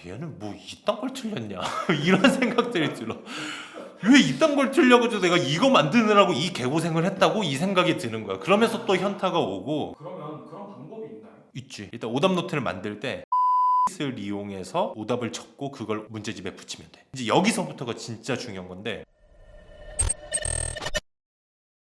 얘는 뭐 이딴 걸 틀렸냐 이런 생각들이 들어. 왜 이딴 걸 틀려고 내가 이거 만드느라고 이 개고생을 했다고 이 생각이 드는 거야. 그러면서 또 현타가 오고. 그러면 그런 방법이 있나요? 있지. 일단 오답 노트를 만들 때 를 이용해서 오답을 적고 그걸 문제집에 붙이면 돼. 이제 여기서부터가 진짜 중요한 건데.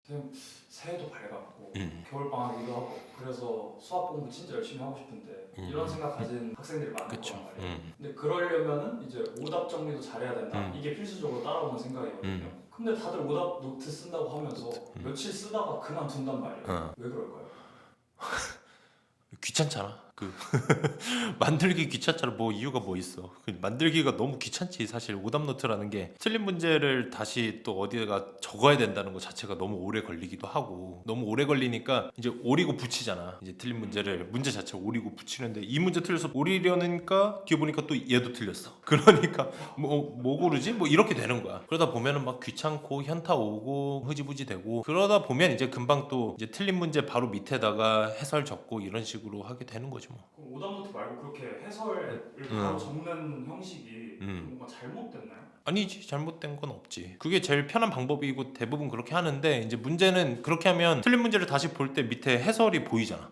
선생님 새해도 밝았고 겨울방학이기도 하고 그래서 수학 공부 진짜 열심히 하고 싶은데 이런 생각 가진 학생들이 많을 그쵸. 거란 말이에요. 근데 그러려면은 이제 오답 정리도 잘해야 된다. 이게 필수적으로 따라오는 생각이거든요. 근데 다들 오답 노트 쓴다고 하면서 며칠 쓰다가 그만둔단 말이에요. 왜 그럴까요? 귀찮잖아. 만들기 귀찮잖아. 뭐 이유가 뭐 있어. 만들기가 너무 귀찮지. 사실 오답 노트라는 게 틀린 문제를 다시 또 어디다가 적어야 된다는 것 자체가 너무 오래 걸리기도 하고, 너무 오래 걸리니까 이제 오리고 붙이잖아. 이제 틀린 문제를 문제 자체를 오리고 붙이는데, 이 문제 틀려서 오리려니까 뒤에 보니까 또 얘도 틀렸어. 그러니까 뭐 고르지? 뭐 이렇게 되는 거야. 그러다 보면은 막 귀찮고 현타 오고 흐지부지 되고, 그러다 보면 이제 금방 또 이제 틀린 문제 바로 밑에다가 해설 적고 이런 식으로 하게 되는 거지 뭐. 그럼 오답 노트 말고 그렇게 해설을 바로 적는 형식이 뭔가 잘못됐나요? 아니지, 잘못된 건 없지. 그게 제일 편한 방법이고 대부분 그렇게 하는데, 이제 문제는 그렇게 하면 틀린 문제를 다시 볼 때 밑에 해설이 보이잖아.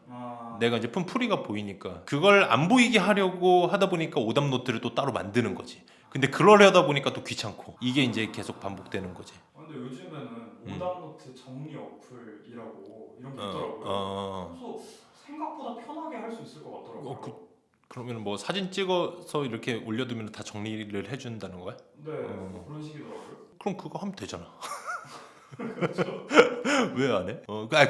내가 이제 푼 풀이가 보이니까 그걸 안 보이게 하려고 하다 보니까 오답 노트를 또 따로 만드는 거지. 근데 그러려다 보니까 또 귀찮고, 이게 이제 계속 반복되는 거지. 근데 요즘에는 오답 노트 정리 어플이라고 이런 게 있더라고요. 그래서 생각보다 편하게 할 수 있을 것 같더라고요. 그러면 뭐 사진 찍어서 이렇게 올려두면 다 정리를 해준다는 거야? 네, 그런 식이더라고요. 그럼 그거 하면 되잖아. 그렇죠. 왜 안 해?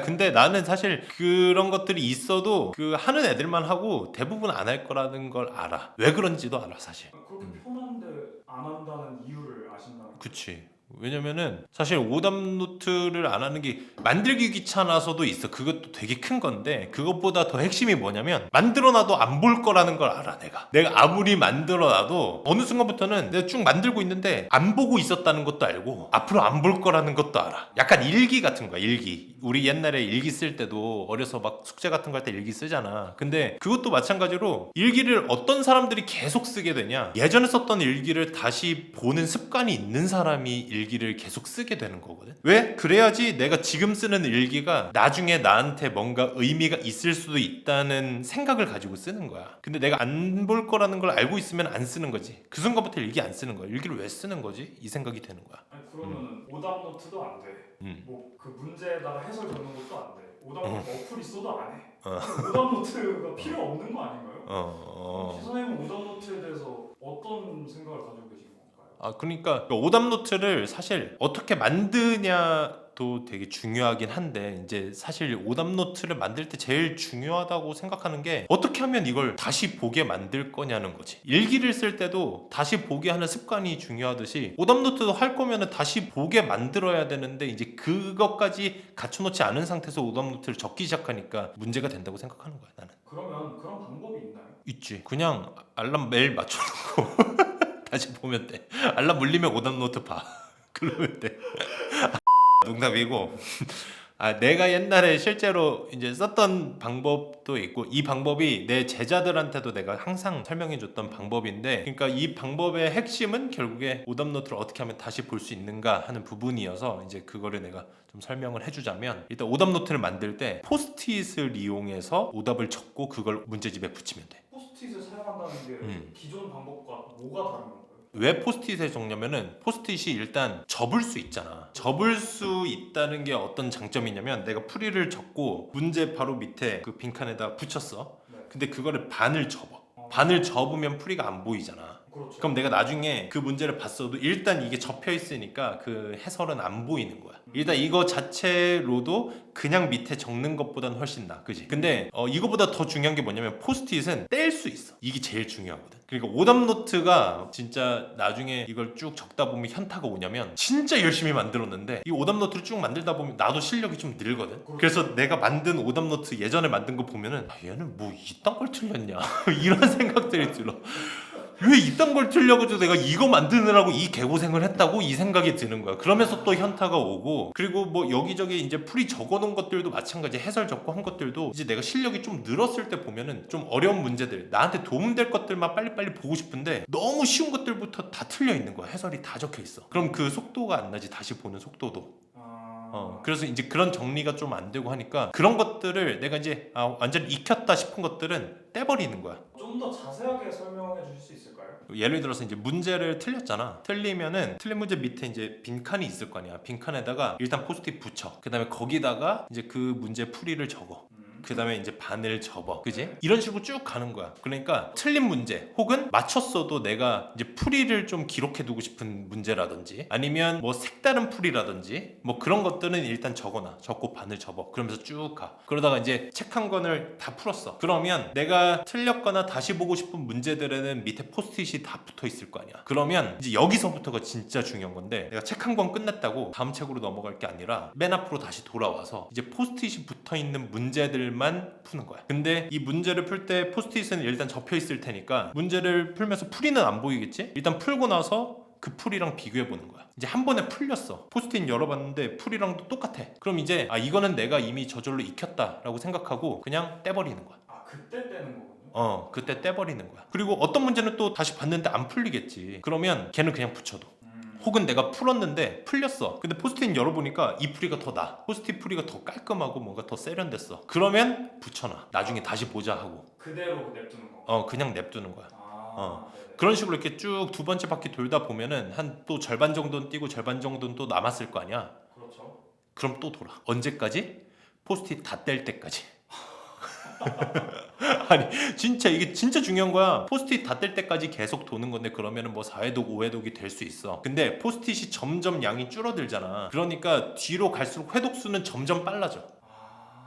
근데 나는 사실 그런 것들이 있어도 그 하는 애들만 하고 대부분 안 할 거라는 걸 알아. 왜 그런지도 알아 사실. 그렇게 편한데 안 한다는 이유를 아신다면? 그치. 왜냐면은 사실 오답 노트를 안 하는 게 만들기 귀찮아서도 있어. 그것도 되게 큰 건데, 그것보다 더 핵심이 뭐냐면 만들어놔도 안 볼 거라는 걸 알아. 내가 아무리 만들어놔도 어느 순간부터는 내가 쭉 만들고 있는데 안 보고 있었다는 것도 알고 앞으로 안 볼 거라는 것도 알아. 약간 일기 같은 거야. 일기. 우리 옛날에 일기 쓸 때도 어려서 막 숙제 같은 거 할 때 일기 쓰잖아. 근데 그것도 마찬가지로 일기를 어떤 사람들이 계속 쓰게 되냐, 예전에 썼던 일기를 다시 보는 습관이 있는 사람이 일기를 계속 쓰게 되는 거거든. 왜? 그래야지 내가 지금 쓰는 일기가 나중에 나한테 뭔가 의미가 있을 수도 있다는 생각을 가지고 쓰는 거야. 근데 내가 안 볼 거라는 걸 알고 있으면 안 쓰는 거지. 그 순간부터 일기 안 쓰는 거야. 일기를 왜 쓰는 거지? 이 생각이 되는 거야. 아니 그러면은 오답 노트도 안 돼. 뭐 그 문제에다가 해설 적는 것도 안 돼. 오답 노트 어플 있어도 안 해. 오답 노트가 필요 없는 거 아닌가요? 선생님은 오답 노트에 대해서 어떤 생각을 가지고 계신 건가요? 그러니까 오답 노트를 사실 어떻게 만드냐도 되게 중요하긴 한데, 이제 사실 오답 노트를 만들 때 제일 중요하다고 생각하는 게 어떻게 하면 이걸 다시 보게 만들 거냐는 거지. 일기를 쓸 때도 다시 보게 하는 습관이 중요하듯이 오답 노트도 할 거면은 다시 보게 만들어야 되는데, 이제 그것까지 갖춰놓지 않은 상태에서 오답 노트를 적기 시작하니까 문제가 된다고 생각하는 거야, 나는. 그러면 그런 방법이 있나요? 있지. 그냥 알람 매일 맞춰놓고 다시 보면 돼. 알람 울리면 오답 노트 봐. 그러면 돼. 농담이고. 내가 옛날에 실제로 이제 썼던 방법도 있고, 이 방법이 내 제자들한테도 내가 항상 설명해줬던 방법인데, 그러니까 이 방법의 핵심은 결국에 오답 노트를 어떻게 하면 다시 볼 수 있는가 하는 부분이어서, 이제 그거를 내가 좀 설명을 해주자면, 일단 오답 노트를 만들 때 포스트잇을 이용해서 오답을 적고 그걸 문제집에 붙이면 돼. 포스트잇을 사용한다는 게 기존 방법과 뭐가 다른 건가요? 왜 포스트잇에 적냐면은, 포스트잇이 일단 접을 수 있잖아. 접을 수 있다는 게 어떤 장점이 있냐면, 내가 풀이를 적고 문제 바로 밑에 그 빈칸에다 붙였어. 근데 그거를 반을 접어. 반을 접으면 풀이가 안 보이잖아. 그렇죠. 그럼 내가 나중에 그 문제를 봤어도 일단 이게 접혀 있으니까 그 해설은 안 보이는 거야. 일단 이거 자체로도 그냥 밑에 적는 것보다는 훨씬 나아, 그지? 근데 이거보다 더 중요한 게 뭐냐면, 포스트잇은 뗄 수 있어. 이게 제일 중요하거든. 그러니까 오답 노트가 진짜 나중에 이걸 쭉 적다 보면 현타가 오냐면, 진짜 열심히 만들었는데 이 오답 노트를 쭉 만들다 보면 나도 실력이 좀 늘거든. 그래서 내가 만든 오답 노트 예전에 만든 거 보면은 얘는 뭐 이딴 걸 틀렸냐 이런 생각들이 들어. 왜 이딴 걸 틀려가지고 내가 이거 만드느라고 이 개고생을 했다고 이 생각이 드는 거야. 그러면서 또 현타가 오고, 그리고 뭐 여기저기 이제 풀이 적어놓은 것들도 마찬가지, 해설 적고 한 것들도 이제 내가 실력이 좀 늘었을 때 보면은 좀 어려운 문제들, 나한테 도움될 것들만 빨리빨리 보고 싶은데 너무 쉬운 것들부터 다 틀려 있는 거야. 해설이 다 적혀 있어. 그럼 그 속도가 안 나지, 다시 보는 속도도. 그래서 이제 그런 정리가 좀 안 되고 하니까 그런 것들을 내가 이제 완전히 익혔다 싶은 것들은 떼버리는 거야. 좀 더 자세하게 설명해 주실 수 있을까요? 예를 들어서 이제 문제를 틀렸잖아. 틀리면은 틀린 문제 밑에 이제 빈칸이 있을 거 아니야. 빈칸에다가 일단 포스트잇 붙여. 그 다음에 거기다가 이제 그 문제 풀이를 적어. 그 다음에 이제 반을 접어. 그지? 이런 식으로 쭉 가는 거야. 그러니까 틀린 문제 혹은 맞췄어도 내가 이제 풀이를 좀 기록해두고 싶은 문제라든지 아니면 뭐 색다른 풀이라든지 뭐 그런 것들은 일단 적어놔. 적고 반을 접어. 그러면서 쭉 가. 그러다가 이제 책 한 권을 다 풀었어. 그러면 내가 틀렸거나 다시 보고 싶은 문제들에는 밑에 포스트잇이 다 붙어 있을 거 아니야. 그러면 이제 여기서부터가 진짜 중요한 건데, 내가 책 한 권 끝냈다고 다음 책으로 넘어갈 게 아니라 맨 앞으로 다시 돌아와서 이제 포스트잇이 붙어 있는 문제들만 푸는 거야. 근데 이 문제를 풀 때 포스트잇은 일단 접혀 있을 테니까 문제를 풀면서 풀이는 안 보이겠지? 일단 풀고 나서 그 풀이랑 비교해 보는 거야. 이제 한 번에 풀렸어. 포스트잇 열어봤는데 풀이랑도 똑같아. 그럼 이제 이거는 내가 이미 저절로 익혔다라고 생각하고 그냥 떼버리는 거야. 그때 떼는 거군요. 그때 떼버리는 거야. 그리고 어떤 문제는 또 다시 봤는데 안 풀리겠지. 그러면 걔는 그냥 붙여둬. 혹은 내가 풀었는데 풀렸어. 근데 포스트잇 열어보니까 이 풀이가 더 나아. 포스트잇 풀이가 더 깔끔하고 뭔가 더 세련됐어. 그러면 붙여놔. 나중에 다시 보자 하고. 그대로 냅두는 거. 그냥 냅두는 거야. 그런 식으로 이렇게 쭉 두 번째 바퀴 돌다 보면은 한 또 절반 정도는 띄고 절반 정도는 또 남았을 거 아니야. 그렇죠. 그럼 또 돌아. 언제까지? 포스트잇 다 뗄 때까지. 아니 진짜 이게 진짜 중요한 거야. 포스트잇 다 뗄 때까지 계속 도는 건데 그러면은 뭐 4회독 5회독이 될 수 있어. 근데 포스트잇이 점점 양이 줄어들잖아. 그러니까 뒤로 갈수록 회독 수는 점점 빨라져.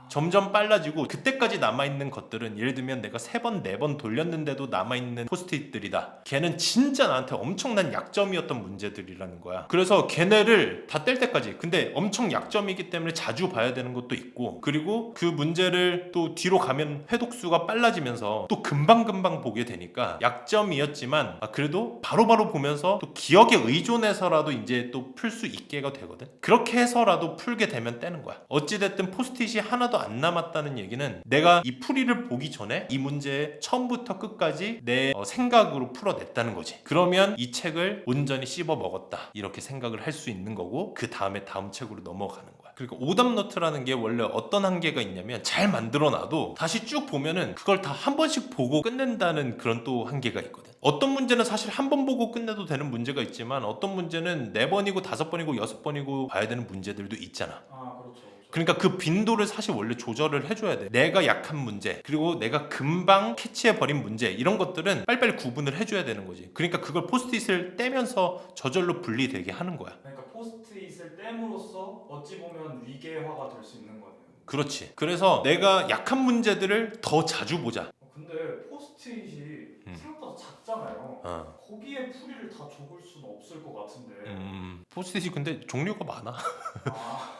점점 빨라지고 그때까지 남아있는 것들은 예를 들면 내가 3번 4번 돌렸는데도 남아있는 포스트잇들이다. 걔는 진짜 나한테 엄청난 약점이었던 문제들이라는 거야. 그래서 걔네를 다 뗄 때까지. 근데 엄청 약점이기 때문에 자주 봐야 되는 것도 있고, 그리고 그 문제를 또 뒤로 가면 회독수가 빨라지면서 또 금방금방 보게 되니까 약점이었지만 그래도 바로바로 보면서 또 기억에 의존해서라도 이제 또 풀 수 있게가 되거든. 그렇게 해서라도 풀게 되면 떼는 거야. 어찌됐든 포스트잇이 하나도 안 남았다는 얘기는 내가 이 풀이를 보기 전에 이 문제 처음부터 끝까지 내 생각으로 풀어냈다는 거지. 그러면 이 책을 온전히 씹어 먹었다 이렇게 생각을 할 수 있는 거고, 그 다음에 다음 책으로 넘어가는 거야. 그러니까 오답노트라는 게 원래 어떤 한계가 있냐면 잘 만들어놔도 다시 쭉 보면은 그걸 다 한 번씩 보고 끝낸다는 그런 또 한계가 있거든. 어떤 문제는 사실 한 번 보고 끝내도 되는 문제가 있지만 어떤 문제는 4번이고 5번이고 6번이고 봐야 되는 문제들도 있잖아. 그렇죠. 그러니까 그 빈도를 사실 원래 조절을 해줘야 돼. 내가 약한 문제, 그리고 내가 금방 캐치해버린 문제, 이런 것들은 빨리빨리 구분을 해줘야 되는 거지. 그러니까 그걸 포스트잇을 떼면서 저절로 분리되게 하는 거야. 그러니까 포스트잇을 떼므로써 어찌 보면 위계화가 될 수 있는 거네요. 그렇지. 그래서 내가 약한 문제들을 더 자주 보자. 근데 포스트잇이 생각보다 작잖아요. 거기에 풀이를 다 적을 수는 없을 것 같은데. 포스트잇이 근데 종류가 많아.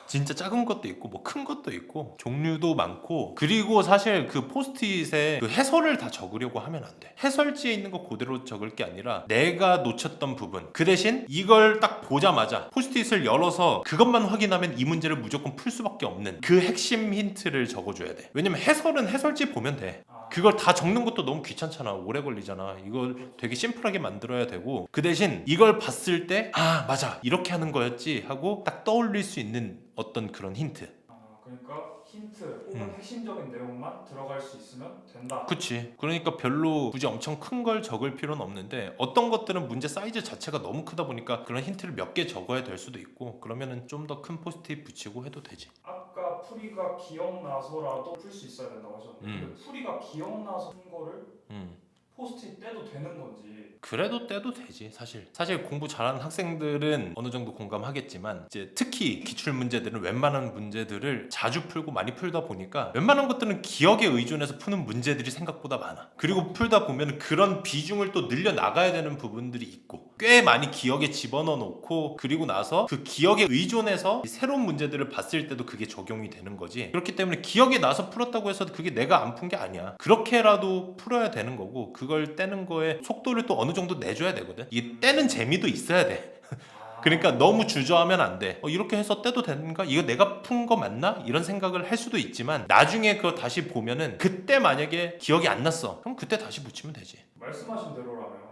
진짜 작은 것도 있고 뭐 큰 것도 있고 종류도 많고, 그리고 사실 그 포스트잇에 그 해설을 다 적으려고 하면 안 돼. 해설지에 있는 거 그대로 적을 게 아니라 내가 놓쳤던 부분, 그 대신 이걸 딱 보자마자 포스트잇을 열어서 그것만 확인하면 이 문제를 무조건 풀 수밖에 없는 그 핵심 힌트를 적어줘야 돼. 왜냐면 해설은 해설지 보면 돼. 그걸 다 적는 것도 너무 귀찮잖아. 오래 걸리잖아. 이걸 되게 심플하게 만들어야 되고, 그 대신 이걸 봤을 때 맞아 이렇게 하는 거였지 하고 딱 떠올릴 수 있는 어떤 그런 힌트. 그러니까 힌트 혹은 핵심적인 내용만 들어갈 수 있으면 된다. 그치. 그러니까 별로 굳이 엄청 큰 걸 적을 필요는 없는데, 어떤 것들은 문제 사이즈 자체가 너무 크다 보니까 그런 힌트를 몇 개 적어야 될 수도 있고, 그러면은 좀 더 큰 포스트잇 붙이고 해도 되지. 아까 풀이가 기억나서라도 풀 수 있어야 된다고 하셨는데 근데 풀이가 기억나서 푼 거를 포스트잇 떼도 되는 건지. 그래도 떼도 되지. 사실 공부 잘하는 학생들은 어느 정도 공감하겠지만, 이제 특히 기출 문제들은 웬만한 문제들을 자주 풀고 많이 풀다 보니까 웬만한 것들은 기억에 의존해서 푸는 문제들이 생각보다 많아. 그리고 풀다 보면 그런 비중을 또 늘려 나가야 되는 부분들이 있고, 꽤 많이 기억에 집어넣어 놓고 그리고 나서 그 기억에 의존해서 새로운 문제들을 봤을 때도 그게 적용이 되는 거지. 그렇기 때문에 기억에 나서 풀었다고 해서 그게 내가 안 푼 게 아니야. 그렇게라도 풀어야 되는 거고 그걸 떼는 거에 속도를 또 어느 정도 내줘야 되거든. 이 떼는 재미도 있어야 돼. 그러니까 너무 주저하면 안 돼. 이렇게 해서 떼도 되는가? 이거 내가 푼 거 맞나? 이런 생각을 할 수도 있지만 나중에 그거 다시 보면은 그때 만약에 기억이 안 났어. 그럼 그때 다시 붙이면 되지. 말씀하신 대로라면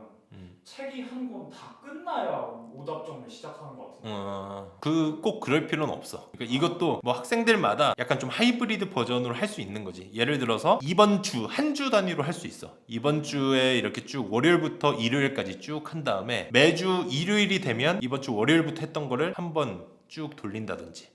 책이 한 권 다 끝나야 오답 정리 시작하는 것 같은데. 꼭 그럴 필요는 없어. 그러니까 이것도 뭐 학생들마다 약간 좀 하이브리드 버전으로 할 수 있는 거지. 예를 들어서 이번 주 한 주 단위로 할 수 있어. 이번 주에 이렇게 쭉 월요일부터 일요일까지 쭉 한 다음에 매주 일요일이 되면 이번 주 월요일부터 했던 거를 한번 쭉 돌린다든지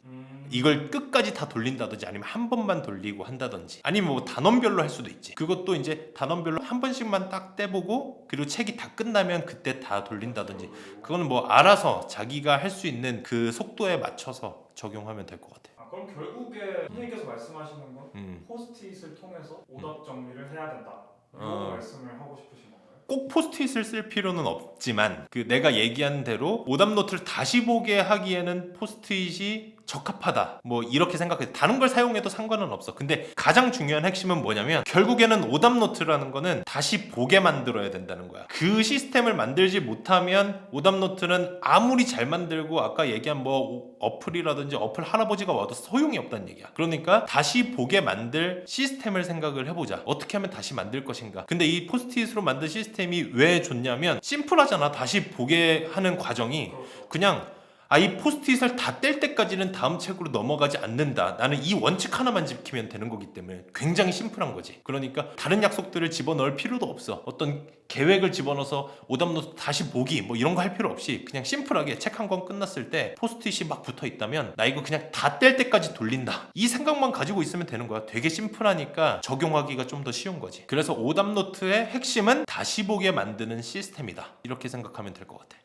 이걸 끝까지 다 돌린다든지 아니면 한 번만 돌리고 한다든지 아니면 뭐 단원별로 할 수도 있지. 그것도 이제 단원별로 한 번씩만 딱 떼보고 그리고 책이 다 끝나면 그때 다 돌린다든지 그거는 뭐 알아서 자기가 할 수 있는 그 속도에 맞춰서 적용하면 될 것 같아. 그럼 결국에 선생님께서 말씀하시는 건 포스트잇을 통해서 오답 정리를 해야 된다 이런 말씀을 하고 싶으신 건가요? 꼭 포스트잇을 쓸 필요는 없지만 그 내가 얘기한 대로 오답 노트를 다시 보게 하기에는 포스트잇이 적합하다 뭐 이렇게 생각해. 다른 걸 사용해도 상관은 없어. 근데 가장 중요한 핵심은 뭐냐면 결국에는 오답 노트라는 거는 다시 보게 만들어야 된다는 거야. 그 시스템을 만들지 못하면 오답 노트는 아무리 잘 만들고 아까 얘기한 뭐 어플이라든지 어플 할아버지가 와도 소용이 없다는 얘기야. 그러니까 다시 보게 만들 시스템을 생각을 해보자. 어떻게 하면 다시 만들 것인가. 근데 이 포스트잇으로 만든 시스템이 왜 좋냐면 심플하잖아. 다시 보게 하는 과정이 그냥 이 포스트잇을 다 뗄 때까지는 다음 책으로 넘어가지 않는다. 나는 이 원칙 하나만 지키면 되는 거기 때문에 굉장히 심플한 거지. 그러니까 다른 약속들을 집어넣을 필요도 없어. 어떤 계획을 집어넣어서 오답노트 다시 보기 뭐 이런 거 할 필요 없이 그냥 심플하게 책 한 권 끝났을 때 포스트잇이 막 붙어 있다면 나 이거 그냥 다 뗄 때까지 돌린다. 이 생각만 가지고 있으면 되는 거야. 되게 심플하니까 적용하기가 좀 더 쉬운 거지. 그래서 오답노트의 핵심은 다시 보게 만드는 시스템이다. 이렇게 생각하면 될 것 같아.